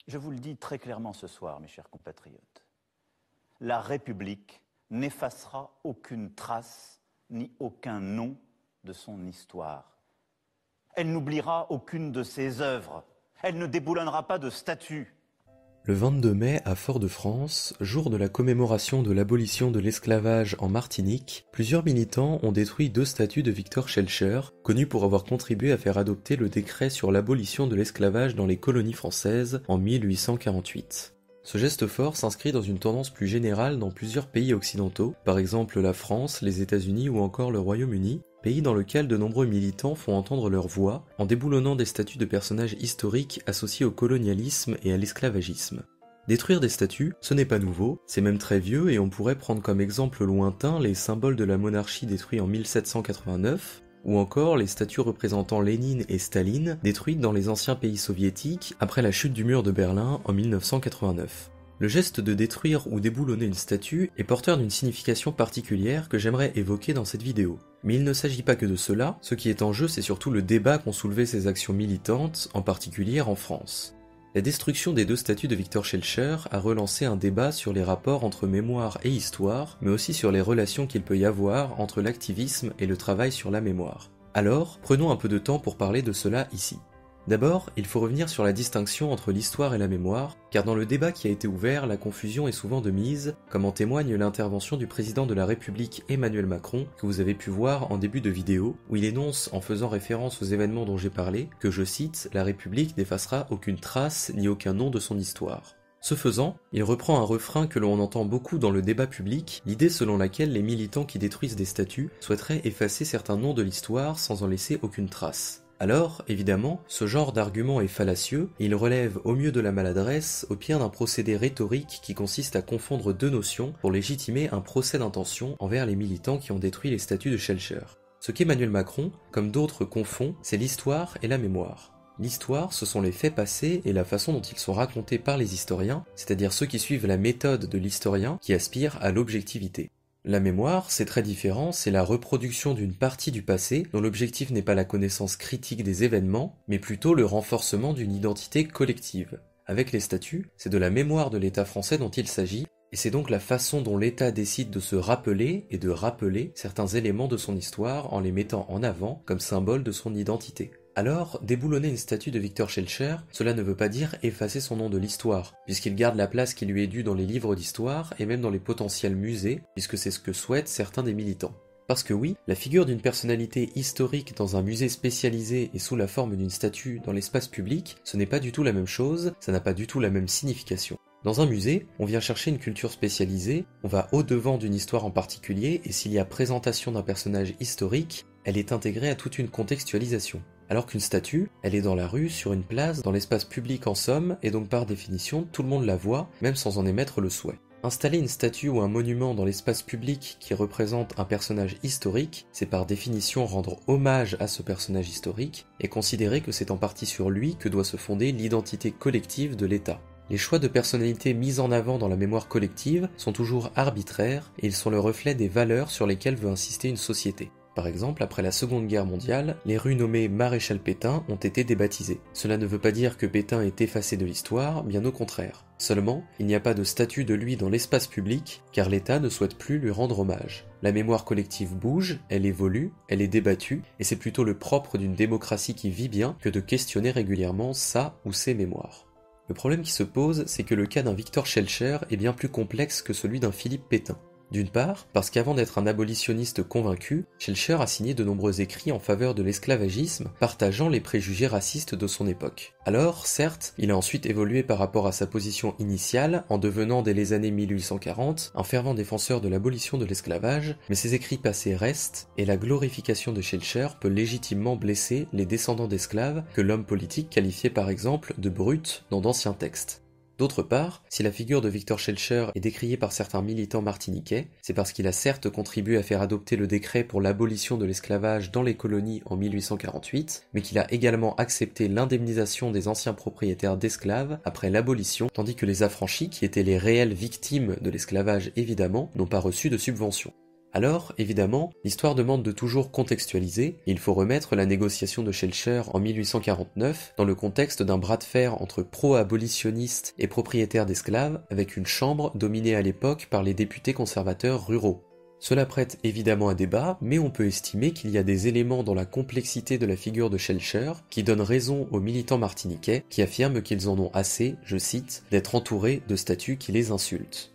Je vous le dis très clairement ce soir, mes chers compatriotes. La République n'effacera aucune trace ni aucun nom de son histoire. Elle n'oubliera aucune de ses œuvres. Elle ne déboulonnera pas de statues. Le 22 mai, à Fort-de-France, jour de la commémoration de l'abolition de l'esclavage en Martinique, plusieurs militants ont détruit 2 statues de Victor Schœlcher, connu pour avoir contribué à faire adopter le décret sur l'abolition de l'esclavage dans les colonies françaises en 1848. Ce geste fort s'inscrit dans une tendance plus générale dans plusieurs pays occidentaux, par exemple la France, les États-Unis ou encore le Royaume-Uni, pays dans lequel de nombreux militants font entendre leur voix en déboulonnant des statues de personnages historiques associés au colonialisme et à l'esclavagisme. Détruire des statues, ce n'est pas nouveau, c'est même très vieux et on pourrait prendre comme exemple lointain les symboles de la monarchie détruits en 1789, ou encore les statues représentant Lénine et Staline détruites dans les anciens pays soviétiques après la chute du mur de Berlin en 1989. Le geste de détruire ou déboulonner une statue est porteur d'une signification particulière que j'aimerais évoquer dans cette vidéo. Mais il ne s'agit pas que de cela, ce qui est en jeu c'est surtout le débat qu'ont soulevé ces actions militantes, en particulier en France. La destruction des 2 statues de Victor Schœlcher a relancé un débat sur les rapports entre mémoire et histoire, mais aussi sur les relations qu'il peut y avoir entre l'activisme et le travail sur la mémoire. Alors, prenons un peu de temps pour parler de cela ici. D'abord, il faut revenir sur la distinction entre l'histoire et la mémoire, car dans le débat qui a été ouvert, la confusion est souvent de mise, comme en témoigne l'intervention du président de la République Emmanuel Macron, que vous avez pu voir en début de vidéo, où il énonce, en faisant référence aux événements dont j'ai parlé, que, je cite, « La République n'effacera aucune trace ni aucun nom de son histoire ». Ce faisant, il reprend un refrain que l'on entend beaucoup dans le débat public, l'idée selon laquelle les militants qui détruisent des statues souhaiteraient effacer certains noms de l'histoire sans en laisser aucune trace. Alors, évidemment, ce genre d'argument est fallacieux, et il relève au mieux de la maladresse, au pire d'un procédé rhétorique qui consiste à confondre 2 notions pour légitimer un procès d'intention envers les militants qui ont détruit les statues de Schœlcher. Ce qu'Emmanuel Macron, comme d'autres, confond, c'est l'histoire et la mémoire. L'histoire, ce sont les faits passés et la façon dont ils sont racontés par les historiens, c'est-à-dire ceux qui suivent la méthode de l'historien qui aspire à l'objectivité. La mémoire, c'est très différent, c'est la reproduction d'une partie du passé dont l'objectif n'est pas la connaissance critique des événements, mais plutôt le renforcement d'une identité collective. Avec les statuts, c'est de la mémoire de l'État français dont il s'agit, et c'est donc la façon dont l'État décide de se rappeler et de rappeler certains éléments de son histoire en les mettant en avant comme symbole de son identité. Alors, déboulonner une statue de Victor Schœlcher, cela ne veut pas dire effacer son nom de l'histoire, puisqu'il garde la place qui lui est due dans les livres d'histoire et même dans les potentiels musées, puisque c'est ce que souhaitent certains des militants. Parce que oui, la figure d'une personnalité historique dans un musée spécialisé et sous la forme d'une statue dans l'espace public, ce n'est pas du tout la même chose, ça n'a pas du tout la même signification. Dans un musée, on vient chercher une culture spécialisée, on va au-devant d'une histoire en particulier, et s'il y a présentation d'un personnage historique, elle est intégrée à toute une contextualisation. Alors qu'une statue, elle est dans la rue, sur une place, dans l'espace public en somme, et donc par définition, tout le monde la voit, même sans en émettre le souhait. Installer une statue ou un monument dans l'espace public qui représente un personnage historique, c'est par définition rendre hommage à ce personnage historique, et considérer que c'est en partie sur lui que doit se fonder l'identité collective de l'État. Les choix de personnalités mises en avant dans la mémoire collective sont toujours arbitraires, et ils sont le reflet des valeurs sur lesquelles veut insister une société. Par exemple, après la Seconde Guerre mondiale, les rues nommées Maréchal Pétain ont été débaptisées. Cela ne veut pas dire que Pétain est effacé de l'histoire, bien au contraire. Seulement, il n'y a pas de statue de lui dans l'espace public, car l'État ne souhaite plus lui rendre hommage. La mémoire collective bouge, elle évolue, elle est débattue, et c'est plutôt le propre d'une démocratie qui vit bien que de questionner régulièrement sa ou ses mémoires. Le problème qui se pose, c'est que le cas d'un Victor Schœlcher est bien plus complexe que celui d'un Philippe Pétain. D'une part, parce qu'avant d'être un abolitionniste convaincu, Schœlcher a signé de nombreux écrits en faveur de l'esclavagisme, partageant les préjugés racistes de son époque. Alors, certes, il a ensuite évolué par rapport à sa position initiale, en devenant dès les années 1840 un fervent défenseur de l'abolition de l'esclavage, mais ses écrits passés restent, et la glorification de Schœlcher peut légitimement blesser les descendants d'esclaves que l'homme politique qualifiait par exemple de brutes dans d'anciens textes. D'autre part, si la figure de Victor Schœlcher est décriée par certains militants martiniquais, c'est parce qu'il a certes contribué à faire adopter le décret pour l'abolition de l'esclavage dans les colonies en 1848, mais qu'il a également accepté l'indemnisation des anciens propriétaires d'esclaves après l'abolition, tandis que les affranchis, qui étaient les réelles victimes de l'esclavage évidemment, n'ont pas reçu de subvention. Alors, évidemment, l'histoire demande de toujours contextualiser, et il faut remettre la négociation de Schellcher en 1849 dans le contexte d'un bras de fer entre pro-abolitionnistes et propriétaires d'esclaves, avec une chambre dominée à l'époque par les députés conservateurs ruraux. Cela prête évidemment à débat, mais on peut estimer qu'il y a des éléments dans la complexité de la figure de Schellcher qui donnent raison aux militants martiniquais qui affirment qu'ils en ont assez, je cite, d'être entourés de statues qui les insultent.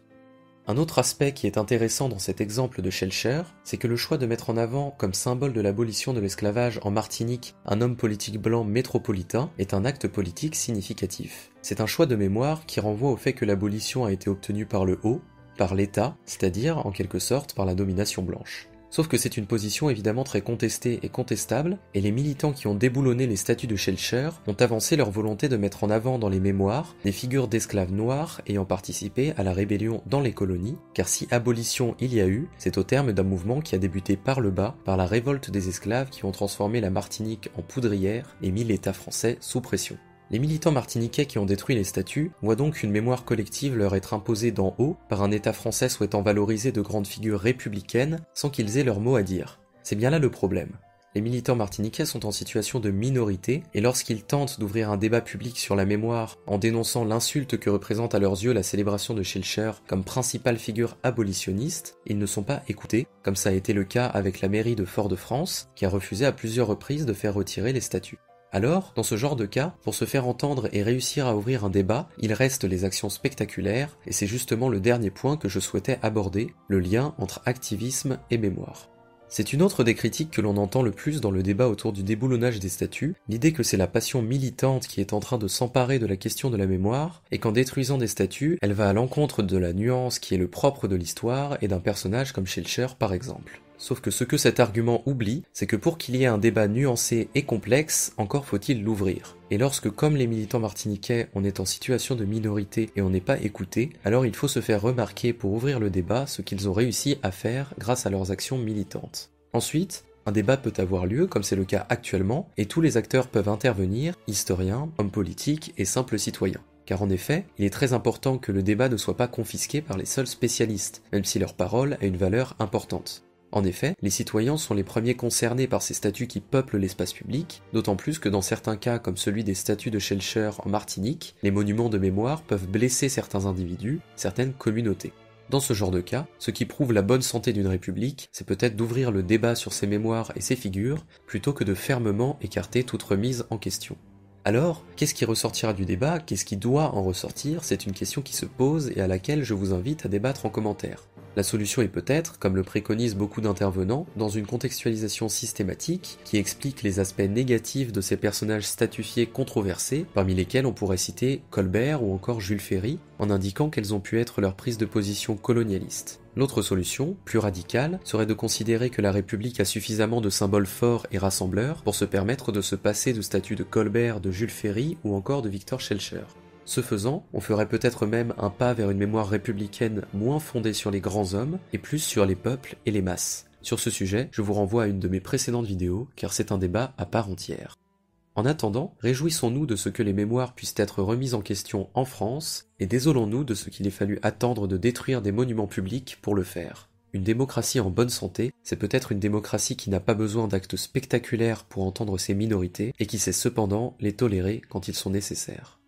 Un autre aspect qui est intéressant dans cet exemple de Schellcher, c'est que le choix de mettre en avant comme symbole de l'abolition de l'esclavage en Martinique un homme politique blanc métropolitain est un acte politique significatif. C'est un choix de mémoire qui renvoie au fait que l'abolition a été obtenue par le haut, par l'État, c'est-à-dire en quelque sorte par la domination blanche. Sauf que c'est une position évidemment très contestée et contestable, et les militants qui ont déboulonné les statuts de Schellcher ont avancé leur volonté de mettre en avant dans les mémoires des figures d'esclaves noirs ayant participé à la rébellion dans les colonies, car si abolition il y a eu, c'est au terme d'un mouvement qui a débuté par le bas, par la révolte des esclaves qui ont transformé la Martinique en poudrière et mis l'État français sous pression. Les militants martiniquais qui ont détruit les statues voient donc une mémoire collective leur être imposée d'en haut par un État français souhaitant valoriser de grandes figures républicaines sans qu'ils aient leur mot à dire. C'est bien là le problème. Les militants martiniquais sont en situation de minorité et lorsqu'ils tentent d'ouvrir un débat public sur la mémoire en dénonçant l'insulte que représente à leurs yeux la célébration de Schellcher comme principale figure abolitionniste, ils ne sont pas écoutés, comme ça a été le cas avec la mairie de Fort-de-France qui a refusé à plusieurs reprises de faire retirer les statues. Alors, dans ce genre de cas, pour se faire entendre et réussir à ouvrir un débat, il reste les actions spectaculaires, et c'est justement le dernier point que je souhaitais aborder, le lien entre activisme et mémoire. C'est une autre des critiques que l'on entend le plus dans le débat autour du déboulonnage des statues, l'idée que c'est la passion militante qui est en train de s'emparer de la question de la mémoire, et qu'en détruisant des statues, elle va à l'encontre de la nuance qui est le propre de l'histoire et d'un personnage comme Schellcher par exemple. Sauf que ce que cet argument oublie, c'est que pour qu'il y ait un débat nuancé et complexe, encore faut-il l'ouvrir. Et lorsque, comme les militants martiniquais, on est en situation de minorité et on n'est pas écouté, alors il faut se faire remarquer pour ouvrir le débat ce qu'ils ont réussi à faire grâce à leurs actions militantes. Ensuite, un débat peut avoir lieu, comme c'est le cas actuellement, et tous les acteurs peuvent intervenir, historiens, hommes politiques et simples citoyens. Car en effet, il est très important que le débat ne soit pas confisqué par les seuls spécialistes, même si leur parole a une valeur importante. En effet, les citoyens sont les premiers concernés par ces statues qui peuplent l'espace public, d'autant plus que dans certains cas comme celui des statues de Schellcher en Martinique, les monuments de mémoire peuvent blesser certains individus, certaines communautés. Dans ce genre de cas, ce qui prouve la bonne santé d'une république, c'est peut-être d'ouvrir le débat sur ces mémoires et ces figures, plutôt que de fermement écarter toute remise en question. Alors, qu'est-ce qui ressortira du débat? Qu'est-ce qui doit en ressortir? C'est une question qui se pose et à laquelle je vous invite à débattre en commentaire. La solution est peut-être, comme le préconisent beaucoup d'intervenants, dans une contextualisation systématique qui explique les aspects négatifs de ces personnages statufiés controversés, parmi lesquels on pourrait citer Colbert ou encore Jules Ferry, en indiquant quelles ont pu être leurs prises de position colonialistes. L'autre solution, plus radicale, serait de considérer que la République a suffisamment de symboles forts et rassembleurs pour se permettre de se passer de statuts de Colbert, de Jules Ferry ou encore de Victor Schellcher. Ce faisant, on ferait peut-être même un pas vers une mémoire républicaine moins fondée sur les grands hommes et plus sur les peuples et les masses. Sur ce sujet, je vous renvoie à une de mes précédentes vidéos, car c'est un débat à part entière. En attendant, réjouissons-nous de ce que les mémoires puissent être remises en question en France, et désolons-nous de ce qu'il ait fallu attendre de détruire des monuments publics pour le faire. Une démocratie en bonne santé, c'est peut-être une démocratie qui n'a pas besoin d'actes spectaculaires pour entendre ses minorités, et qui sait cependant les tolérer quand ils sont nécessaires.